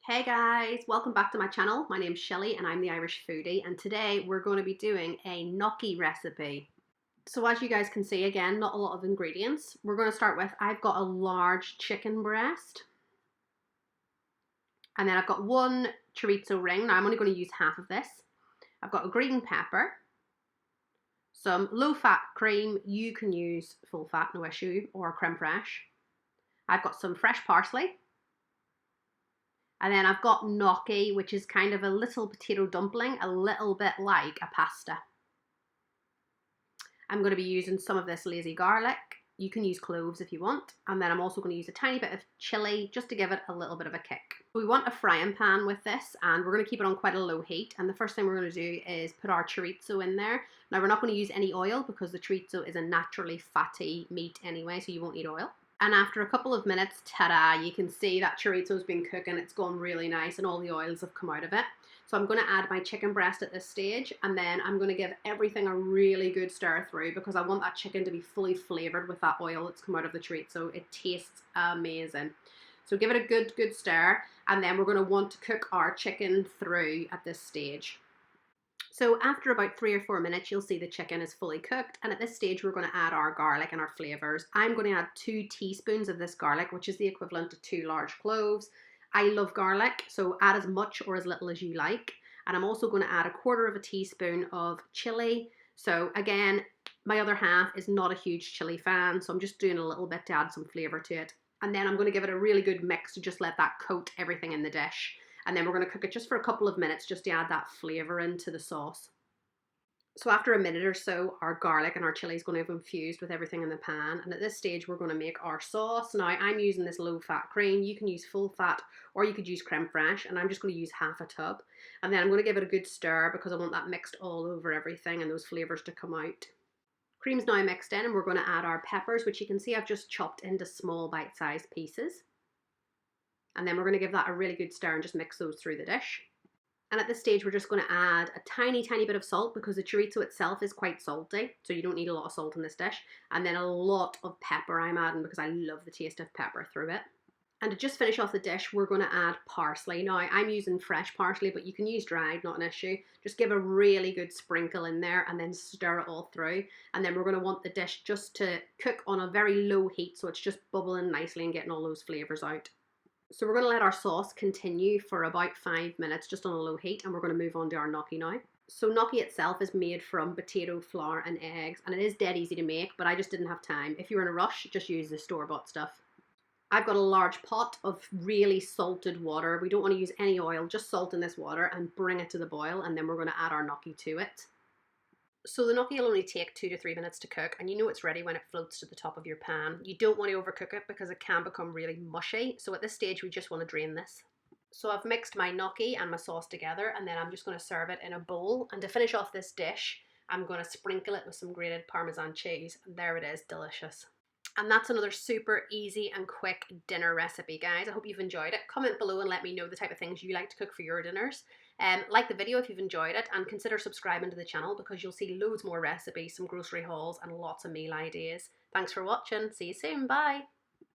Hey guys, welcome back to my channel. My name's Shelley and I'm the Irish foodie, and today we're going to be doing a gnocchi recipe. So as you guys can see, again, not a lot of ingredients. We're going to start with, I've got a large chicken breast, and then I've got one chorizo ring. Now I'm only going to use half of this. I've got a green pepper, some low fat cream. You can use full fat, no issue, or creme fraiche. I've got some fresh parsley. And then I've got gnocchi, which is kind of a little potato dumpling, a little bit like a pasta. I'm going to be using some of this lazy garlic. You can use cloves if you want. And then I'm also going to use a tiny bit of chilli just to give it a little bit of a kick. We want a frying pan with this, and we're going to keep it on quite a low heat. And the first thing we're going to do is put our chorizo in there. Now we're not going to use any oil because the chorizo is a naturally fatty meat anyway, so you won't need oil. And after a couple of minutes, ta-da, you can see that chorizo's been cooking. It's gone really nice and all the oils have come out of it. So I'm going to add my chicken breast at this stage, and then I'm going to give everything a really good stir through because I want that chicken to be fully flavoured with that oil that's come out of the chorizo. It tastes amazing. So give it a good stir, and then we're going to want to cook our chicken through at this stage. So after about 3 or 4 minutes, you'll see the chicken is fully cooked. And at this stage, we're going to add our garlic and our flavours. I'm going to add 2 teaspoons of this garlic, which is the equivalent to 2 large cloves. I love garlic, so add as much or as little as you like. And I'm also going to add 1/4 teaspoon of chilli. So again, my other half is not a huge chilli fan, so I'm just doing a little bit to add some flavour to it. And then I'm going to give it a really good mix to just let that coat everything in the dish. And then we're going to cook it just for a couple of minutes just to add that flavour into the sauce. So after a minute or so, our garlic and our chilli is going to have infused with everything in the pan. And at this stage, we're going to make our sauce. Now, I'm using this low-fat cream. You can use full fat or you could use creme fraiche. And I'm just going to use half a tub. And then I'm going to give it a good stir because I want that mixed all over everything and those flavours to come out. Cream's now mixed in, and we're going to add our peppers, which you can see I've just chopped into small bite-sized pieces. And then we're going to give that a really good stir and just mix those through the dish. And at this stage, we're just going to add a tiny bit of salt because the chorizo itself is quite salty. So you don't need a lot of salt in this dish. And then a lot of pepper I'm adding because I love the taste of pepper through it. And to just finish off the dish, we're going to add parsley. Now, I'm using fresh parsley, but you can use dried, not an issue. Just give a really good sprinkle in there and then stir it all through. And then we're going to want the dish just to cook on a very low heat so it's just bubbling nicely and getting all those flavours out. So we're going to let our sauce continue for about 5 minutes just on a low heat, and we're going to move on to our gnocchi now. So gnocchi itself is made from potato, flour and eggs, and it is dead easy to make, but I just didn't have time. If you're in a rush, just use the store-bought stuff. I've got a large pot of really salted water. We don't want to use any oil, just salt in this water and bring it to the boil, and then we're going to add our gnocchi to it. So the gnocchi will only take 2 to 3 minutes to cook, and you know it's ready when it floats to the top of your pan. You don't want to overcook it because it can become really mushy. So at this stage, we just want to drain this. So I've mixed my gnocchi and my sauce together, and then I'm just going to serve it in a bowl. And to finish off this dish, I'm going to sprinkle it with some grated parmesan cheese. And there it is, delicious. And that's another super easy and quick dinner recipe, guys. I hope you've enjoyed it. Comment below and let me know the type of things you like to cook for your dinners. Like the video if you've enjoyed it, and consider subscribing to the channel because you'll see loads more recipes, some grocery hauls and lots of meal ideas. Thanks for watching. See you soon. Bye.